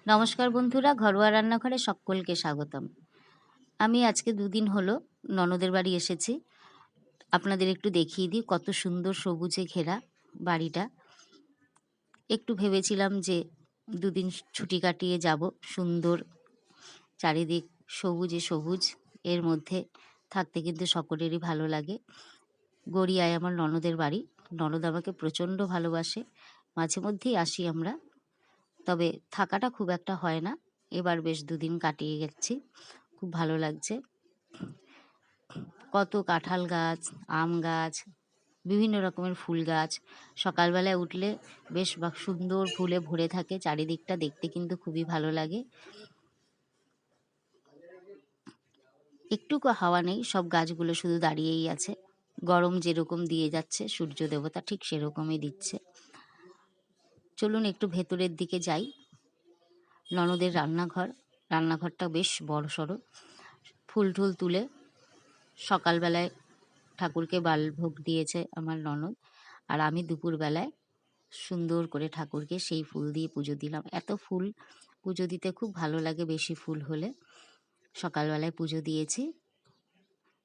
নমস্কার বন্ধুরা, ঘরোয়া রান্নাঘরে সকলকে স্বাগতম। আমি আজকে ২ দিন হলো ননদের বাড়ি এসেছি। আপনাদের একটু দেখিয়ে দিই কত সুন্দর সবুজে ঘেরা বাড়িটা। একটু ভেবেছিলাম যে ২ দিন ছুটি কাটিয়ে যাব। সুন্দর চারিদিক সবুজে সবুজ, এর মধ্যে থাকতে কিন্তু সকলেরই ভালো লাগে। গড়িয়ায় আমার ননদের বাড়ি। ননদ আমাকে প্রচণ্ড ভালোবাসে। মাঝে মধ্যেই আসি আমরা। তবে থাকাটা খুব একটা হয় না। এবার বেশ ২ দিন কাটিয়ে গেছি। খুব ভালো লাগছে। কত কাঁঠাল গাছ, আম গাছ, বিভিন্ন রকমের ফুল গাছ। সকালবেলায় উঠলে বেশ সুন্দর ফুলে ভরে থাকে চারিদিকটা, দেখতে কিন্তু খুবই ভালো লাগে। একটুকু হাওয়া নেই, সব গাছগুলো শুধু দাঁড়িয়েই আছে। গরম যেরকম দিয়ে যাচ্ছে সূর্য দেবতা ঠিক সেরকমই দিচ্ছে। চলুন একটু ভেতরের দিকে যাই। ননদের রান্নাঘরটা বেশ বড়সড়। ফুল টুল তুলে সকালবেলায় ঠাকুরকে বালভোগ দিয়েছে আমার ননদ, আর আমি দুপুরবেলায় সুন্দর করে ঠাকুরকে সেই ফুল দিয়ে পুজো দিলাম। এত ফুল পুজো দিতে খুব ভালো লাগে, বেশি ফুল হলে। সকালবেলায় পুজো দিয়েছি।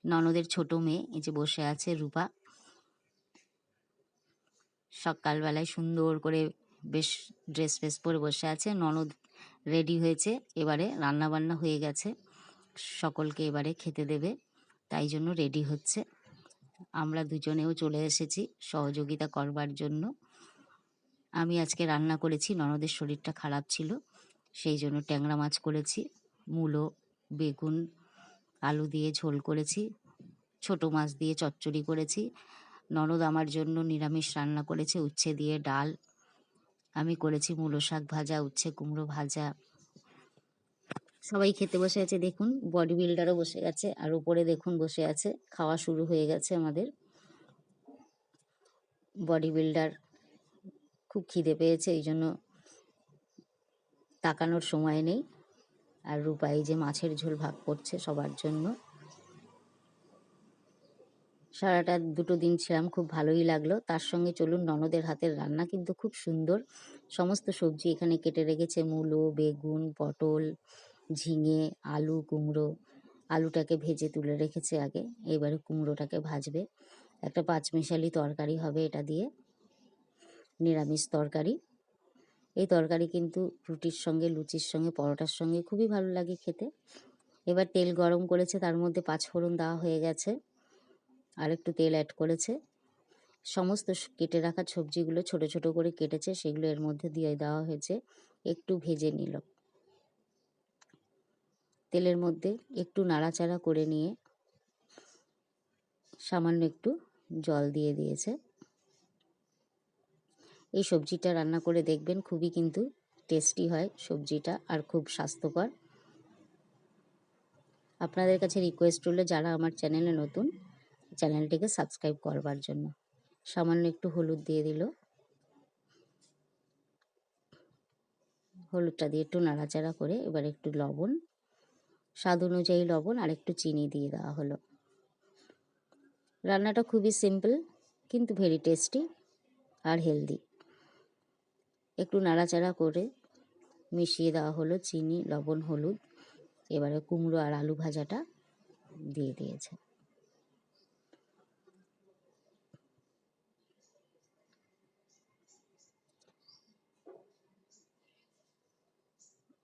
ননদের ছোট মেয়ে এই যে বসে আছে, রূপা, সকালবেলায় সুন্দর করে বেশ ড্রেস ফ্রেস পরে বসে আছে। ননদ রেডি হয়েছে, এবারে রান্না বান্না হয়ে গেছে, সকলকে এবারে খেতে দেবে, তাই জন্য রেডি হচ্ছে। আমরা দুজনেও চলে এসেছি সহযোগিতা করবার জন্য। আমি আজকে রান্না করেছি, ননদের শরীরটা খারাপ ছিল সেই জন্য ট্যাংরা মাছ করেছি, মূলো, বেগুন, আলু দিয়ে ঝোল করেছি, ছোট মাছ দিয়ে চচ্চড়ি করেছি। ননদ আমার জন্য নিরামিষ রান্না করেছে, উচ্ছে দিয়ে ডাল। আমি করেছি মূলো শাক ভাজা, উচ্ছে কুমড়ো ভাজা। সবাই খেতে বসে আছে, দেখুন বডি বিল্ডারও বসে গেছে, আর উপরে দেখুন বসে আছে। খাওয়া শুরু হয়ে গেছে আমাদের। বডি বিল্ডার খুব খিদে পেয়েছে, এই জন্য তাকানোর সময় নেই। আর রূপা এই যে মাছের ঝোল ভাগ করছে সবার জন্য। সারাটা 2টো দিন ছিলাম, খুব ভালোই লাগলো। তার সঙ্গে চলুন, ননদের হাতের রান্না কিন্তু খুব সুন্দর। সমস্ত সবজি এখানে কেটে রেখেছে, মূলো, বেগুন, পটল, ঝিঙে, আলু, কুমড়ো। আলুটাকে ভেজে তুলে রেখেছে আগে, এবারে কুমড়োটাকে ভাজবে। একটা পাঁচমিশালি তরকারি হবে এটা দিয়ে, নিরামিষ তরকারি। এই তরকারি কিন্তু রুটির সঙ্গে, লুচির সঙ্গে, পরোটার সঙ্গে খুবই ভালো লাগে খেতে। এবার তেল গরম করেছে, তার মধ্যে পাঁচফোড়ন দেওয়া হয়ে গেছে, আর একটু তেল অ্যাড করেছে। সমস্ত কেটে রাখা সবজিগুলো ছোট ছোট করে কেটেছে, সেগুলো এর মধ্যে দিয়ে দেওয়া হয়েছে। একটু ভেজে নিল, তেলের মধ্যে একটু নাড়াচাড়া করে নিয়ে সামান্য একটু জল দিয়ে দিয়েছে। এই সবজিটা রান্না করে দেখবেন, খুবই কিন্তু টেস্টি হয় সবজিটা, আর খুব স্বাস্থ্যকর। আপনাদের কাছে রিকোয়েস্ট রইল, যারা আমার চ্যানেলে নতুন, চ্যানেলটিকে সাবস্ক্রাইব করবার জন্য। সামান্য একটু হলুদ দিয়ে দিল, হলুদটা দিয়ে একটু নাড়াচাড়া করে এবার একটু লবণ, স্বাদ অনুযায়ী লবণ, আর একটু চিনি দিয়ে দেওয়া হলো। রান্নাটা খুবই সিম্পল কিন্তু ভেরি টেস্টি আর হেলদি। একটু নাড়াচাড়া করে মিশিয়ে দেওয়া হলো চিনি, লবণ, হলুদ। এবারে কুমড়ো আর আলু ভাজাটা দিয়ে দিয়েছে।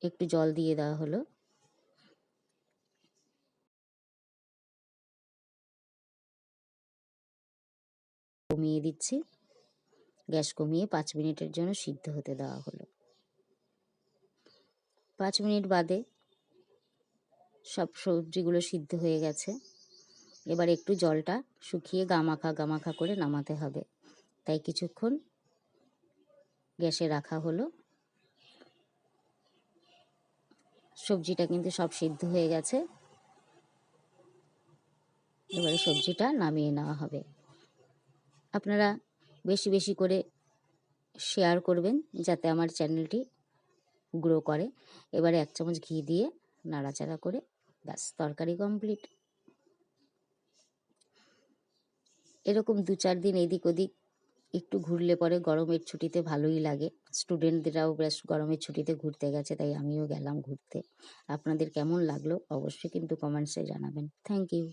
একটু জল দিয়ে দেওয়া হলো। কমিয়ে দিচ্ছি, গ্যাস কমিয়ে 5 মিনিটের জন্য সিদ্ধ হতে দেওয়া হলো। 5 মিনিট বাদে সব সবজিগুলো সিদ্ধ হয়ে গেছে। এবার একটু জলটা শুকিয়ে গামাখা গামাখা করে নামাতে হবে, তাই কিছুক্ষণ গ্যাসে রাখা হলো। সবজিটা কিন্তু সব সিদ্ধ হয়ে গেছে, এবারে সবজিটা নামিয়ে নেওয়া হবে। আপনারা বেশি বেশি করে শেয়ার করবেন যাতে আমার চ্যানেলটি গ্রো করে। এবারে 1 চামচ ঘি দিয়ে নাড়াচাড়া করে ব্যাস, তরকারি কমপ্লিট। এরকম 2-4 দিন এদিক ওদিক একটু ঘুরলে পরে গরমের ছুটিতে ভালোই লাগে। স্টুডেন্টদেরাও বেশ গরমের ছুটিতে ঘুরতে গেছে, তাই আমিও গেলাম ঘুরতে। আপনাদের কেমন লাগলো অবশ্যই কিন্তু কমেন্টসে জানাবেন। Thank you.